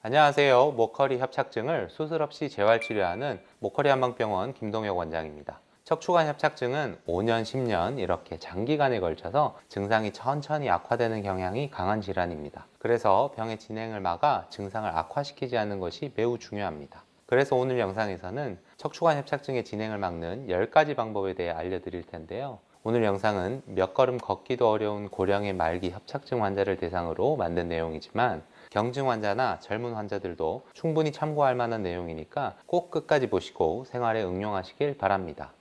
안녕하세요. 목허리 협착증을 수술 없이 재활치료하는 목허리 한방병원 김동혁 원장입니다. 척추관 협착증은 5년, 10년 이렇게 장기간에 걸쳐서 증상이 천천히 악화되는 경향이 강한 질환입니다. 그래서 병의 진행을 막아 증상을 악화시키지 않는 것이 매우 중요합니다. 그래서 오늘 영상에서는 척추관 협착증의 진행을 막는 10가지 방법에 대해 알려드릴 텐데요. 오늘 영상은 몇 걸음 걷기도 어려운 고령의 말기 협착증 환자를 대상으로 만든 내용이지만 경증 환자나 젊은 환자들도 충분히 참고할 만한 내용이니까 꼭 끝까지 보시고 생활에 응용하시길 바랍니다.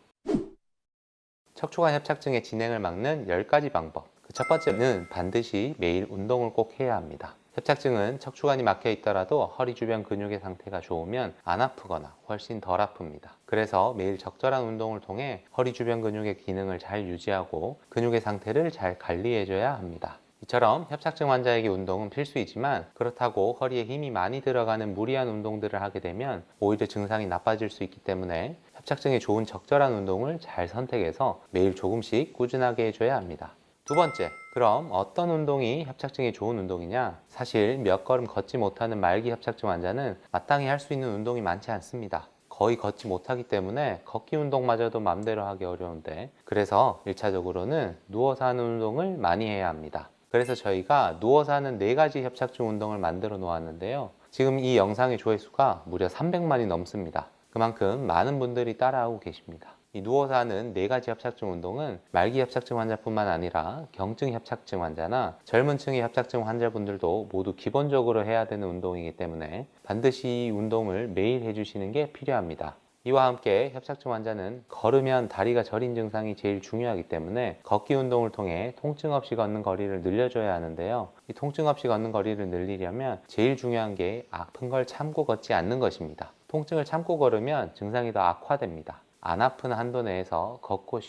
척추관 협착증의 진행을 막는 10가지 방법. 첫 번째는 반드시 매일 운동을 꼭 해야 합니다. 협착증은 척추관이 막혀 있더라도 허리 주변 근육의 상태가 좋으면 안 아프거나 훨씬 덜 아픕니다. 그래서 매일 적절한 운동을 통해 허리 주변 근육의 기능을 잘 유지하고 근육의 상태를 잘 관리해줘야 합니다. 이처럼 협착증 환자에게 운동은 필수이지만 그렇다고 허리에 힘이 많이 들어가는 무리한 운동들을 하게 되면 오히려 증상이 나빠질 수 있기 때문에 협착증에 좋은 적절한 운동을 잘 선택해서 매일 조금씩 꾸준하게 해줘야 합니다. 두 번째, 그럼 어떤 운동이 협착증에 좋은 운동이냐? 사실 몇 걸음 걷지 못하는 말기 협착증 환자는 마땅히 할 수 있는 운동이 많지 않습니다. 거의 걷지 못하기 때문에 걷기 운동마저도 맘대로 하기 어려운데, 그래서 1차적으로는 누워서 하는 운동을 많이 해야 합니다. 그래서 저희가 누워서 하는 4가지 협착증 운동을 만들어 놓았는데요. 지금 이 영상의 조회수가 무려 300만이 넘습니다. 그만큼 많은 분들이 따라하고 계십니다. 이 누워서 하는 4가지 협착증 운동은 말기 협착증 환자뿐만 아니라 경증 협착증 환자나 젊은 층의 협착증 환자분들도 모두 기본적으로 해야 되는 운동이기 때문에 반드시 이 운동을 매일 해주시는 게 필요합니다. 이와 함께 협착증 환자는 걸으면 다리가 저린 증상이 제일 중요하기 때문에 걷기 운동을 통해 통증 없이 걷는 거리를 늘려줘야 하는데요. 이 통증 없이 걷는 거리를 늘리려면 제일 중요한 게 아픈 걸 참고 걷지 않는 것입니다. 통증을 참고 걸으면 증상이 더 악화됩니다. 안 아픈 한도 내에서 걷고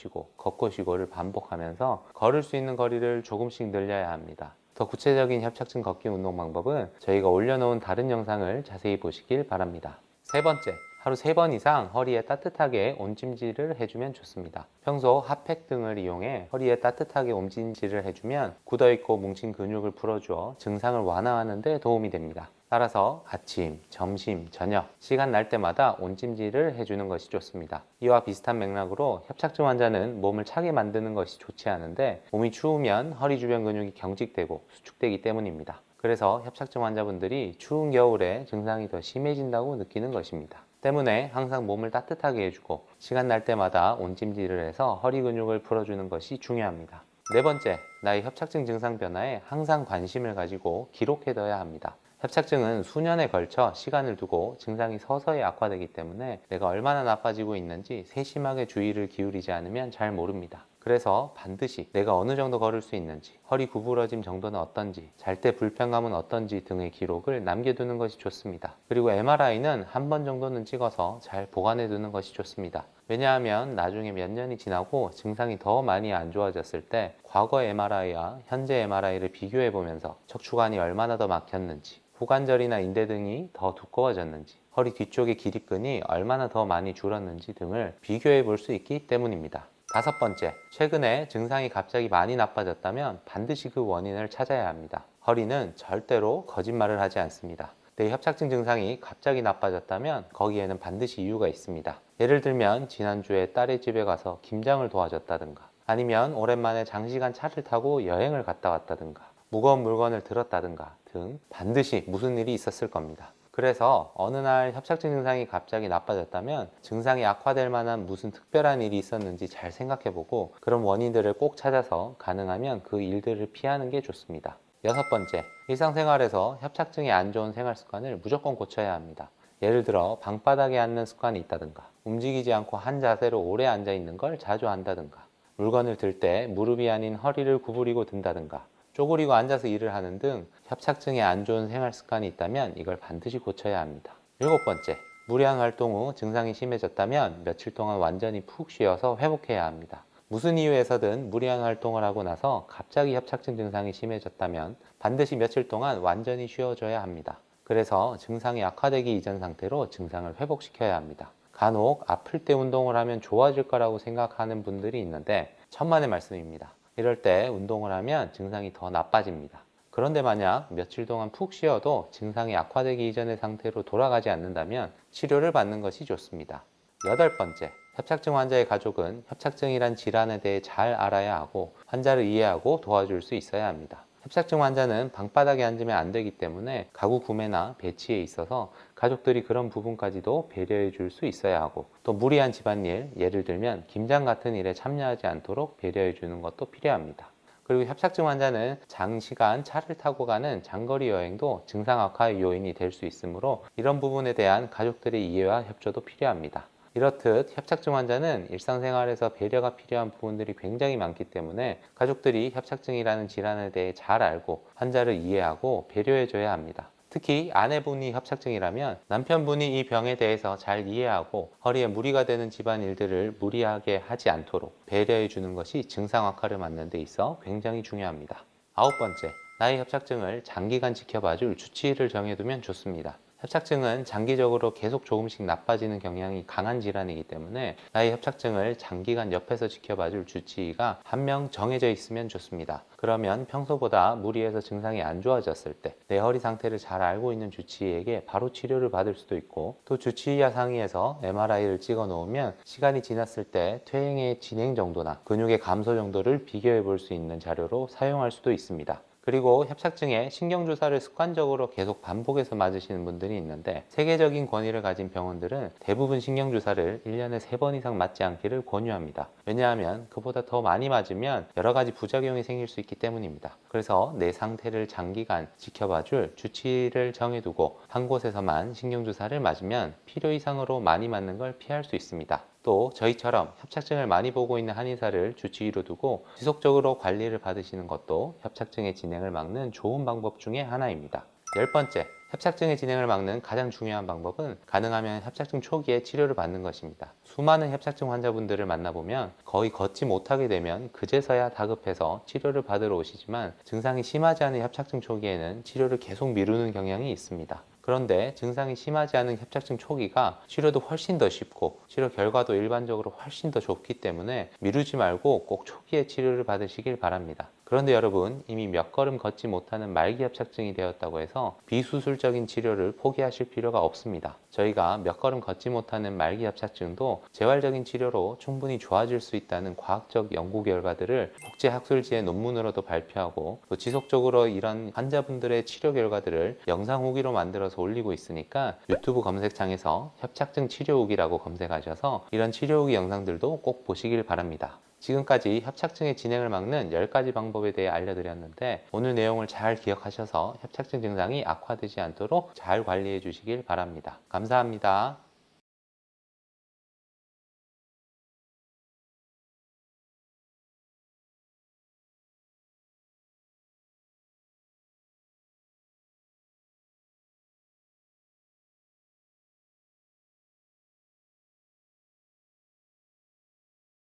쉬고를 반복하면서 걸을 수 있는 거리를 조금씩 늘려야 합니다. 더 구체적인 협착증 걷기 운동 방법은 저희가 올려놓은 다른 영상을 자세히 보시길 바랍니다. 세 번째, 하루 3번 이상 허리에 따뜻하게 온찜질을 해주면 좋습니다. 평소 핫팩 등을 이용해 허리에 따뜻하게 온찜질을 해주면 굳어있고 뭉친 근육을 풀어주어 증상을 완화하는 데 도움이 됩니다. 따라서 아침, 점심, 저녁 시간 날 때마다 온찜질을 해주는 것이 좋습니다. 이와 비슷한 맥락으로 협착증 환자는 몸을 차게 만드는 것이 좋지 않은데 몸이 추우면 허리 주변 근육이 경직되고 수축되기 때문입니다. 그래서 협착증 환자분들이 추운 겨울에 증상이 더 심해진다고 느끼는 것입니다. 때문에 항상 몸을 따뜻하게 해주고 시간 날 때마다 온찜질을 해서 허리 근육을 풀어주는 것이 중요합니다. 네 번째, 나의 협착증 증상 변화에 항상 관심을 가지고 기록해둬야 합니다. 협착증은 수년에 걸쳐 시간을 두고 증상이 서서히 악화되기 때문에 내가 얼마나 나빠지고 있는지 세심하게 주의를 기울이지 않으면 잘 모릅니다. 그래서 반드시 내가 어느 정도 걸을 수 있는지, 허리 구부러짐 정도는 어떤지, 잘 때 불편감은 어떤지 등의 기록을 남겨두는 것이 좋습니다. 그리고 MRI는 한 번 정도는 찍어서 잘 보관해 두는 것이 좋습니다. 왜냐하면 나중에 몇 년이 지나고 증상이 더 많이 안 좋아졌을 때 과거 MRI와 현재 MRI를 비교해 보면서 척추관이 얼마나 더 막혔는지, 후관절이나 인대 등이 더 두꺼워졌는지, 허리 뒤쪽의 기립근이 얼마나 더 많이 줄었는지 등을 비교해 볼 수 있기 때문입니다. 다섯 번째, 최근에 증상이 갑자기 많이 나빠졌다면 반드시 그 원인을 찾아야 합니다. 허리는 절대로 거짓말을 하지 않습니다. 내 협착증 증상이 갑자기 나빠졌다면 거기에는 반드시 이유가 있습니다. 예를 들면 지난주에 딸의 집에 가서 김장을 도와줬다든가, 아니면 오랜만에 장시간 차를 타고 여행을 갔다 왔다든가, 무거운 물건을 들었다든가 등 반드시 무슨 일이 있었을 겁니다. 그래서 어느 날 협착증 증상이 갑자기 나빠졌다면 증상이 악화될 만한 무슨 특별한 일이 있었는지 잘 생각해보고 그런 원인들을 꼭 찾아서 가능하면 그 일들을 피하는 게 좋습니다. 여섯 번째, 일상생활에서 협착증이 안 좋은 생활 습관을 무조건 고쳐야 합니다. 예를 들어 방바닥에 앉는 습관이 있다든가, 움직이지 않고 한 자세로 오래 앉아 있는 걸 자주 한다든가, 물건을 들 때 무릎이 아닌 허리를 구부리고 든다든가, 쪼그리고 앉아서 일을 하는 등 협착증에 안 좋은 생활 습관이 있다면 이걸 반드시 고쳐야 합니다. 일곱 번째, 무리한 활동 후 증상이 심해졌다면 며칠 동안 완전히 푹 쉬어서 회복해야 합니다. 무슨 이유에서든 무리한 활동을 하고 나서 갑자기 협착증 증상이 심해졌다면 반드시 며칠 동안 완전히 쉬어줘야 합니다. 그래서 증상이 악화되기 이전 상태로 증상을 회복시켜야 합니다. 간혹 아플 때 운동을 하면 좋아질 거라고 생각하는 분들이 있는데 천만의 말씀입니다. 이럴 때 운동을 하면 증상이 더 나빠집니다. 그런데 만약 며칠 동안 푹 쉬어도 증상이 악화되기 이전의 상태로 돌아가지 않는다면 치료를 받는 것이 좋습니다. 여덟 번째, 협착증 환자의 가족은 협착증이란 질환에 대해 잘 알아야 하고 환자를 이해하고 도와줄 수 있어야 합니다. 협착증 환자는 방바닥에 앉으면 안 되기 때문에 가구 구매나 배치에 있어서 가족들이 그런 부분까지도 배려해 줄 수 있어야 하고, 또 무리한 집안일, 예를 들면 김장 같은 일에 참여하지 않도록 배려해 주는 것도 필요합니다. 그리고 협착증 환자는 장시간 차를 타고 가는 장거리 여행도 증상 악화의 요인이 될 수 있으므로 이런 부분에 대한 가족들의 이해와 협조도 필요합니다. 이렇듯 협착증 환자는 일상생활에서 배려가 필요한 부분들이 굉장히 많기 때문에 가족들이 협착증이라는 질환에 대해 잘 알고 환자를 이해하고 배려해줘야 합니다. 특히 아내분이 협착증이라면 남편분이 이 병에 대해서 잘 이해하고 허리에 무리가 되는 집안일들을 무리하게 하지 않도록 배려해 주는 것이 증상 악화를 막는 데 있어 굉장히 중요합니다. 아홉 번째, 나의 협착증을 장기간 지켜봐줄 주치의를 정해두면 좋습니다. 협착증은 장기적으로 계속 조금씩 나빠지는 경향이 강한 질환이기 때문에 나의 협착증을 장기간 옆에서 지켜봐줄 주치의가 한 명 정해져 있으면 좋습니다. 그러면 평소보다 무리해서 증상이 안 좋아졌을 때 내 허리 상태를 잘 알고 있는 주치의에게 바로 치료를 받을 수도 있고, 또 주치의와 상의해서 MRI를 찍어 놓으면 시간이 지났을 때 퇴행의 진행 정도나 근육의 감소 정도를 비교해 볼 수 있는 자료로 사용할 수도 있습니다. 그리고 협착증에 신경주사를 습관적으로 계속 반복해서 맞으시는 분들이 있는데, 세계적인 권위를 가진 병원들은 대부분 신경주사를 1년에 3번 이상 맞지 않기를 권유합니다. 왜냐하면 그보다 더 많이 맞으면 여러 가지 부작용이 생길 수 있기 때문입니다. 그래서 내 상태를 장기간 지켜봐줄 주치의를 정해두고 한 곳에서만 신경주사를 맞으면 필요 이상으로 많이 맞는 걸 피할 수 있습니다. 또 저희처럼 협착증을 많이 보고 있는 한의사를 주치의로 두고 지속적으로 관리를 받으시는 것도 협착증의 진행을 막는 좋은 방법 중에 하나입니다. 열 번째, 협착증의 진행을 막는 가장 중요한 방법은 가능하면 협착증 초기에 치료를 받는 것입니다. 수많은 협착증 환자분들을 만나보면 거의 걷지 못하게 되면 그제서야 다급해서 치료를 받으러 오시지만, 증상이 심하지 않은 협착증 초기에는 치료를 계속 미루는 경향이 있습니다. 그런데 증상이 심하지 않은 협착증 초기가 치료도 훨씬 더 쉽고 치료 결과도 일반적으로 훨씬 더 좋기 때문에 미루지 말고 꼭 초기에 치료를 받으시길 바랍니다. 그런데 여러분, 이미 몇 걸음 걷지 못하는 말기 협착증이 되었다고 해서 비수술적인 치료를 포기하실 필요가 없습니다. 저희가 몇 걸음 걷지 못하는 말기 협착증도 재활적인 치료로 충분히 좋아질 수 있다는 과학적 연구 결과들을 국제학술지의 논문으로도 발표하고, 또 지속적으로 이런 환자분들의 치료 결과들을 영상 후기로 만들어서 올리고 있으니까 유튜브 검색창에서 협착증 치료 후기라고 검색하셔서 이런 치료 후기 영상들도 꼭 보시길 바랍니다. 지금까지 협착증의 진행을 막는 10가지 방법에 대해 알려드렸는데, 오늘 내용을 잘 기억하셔서 협착증 증상이 악화되지 않도록 잘 관리해 주시길 바랍니다. 감사합니다.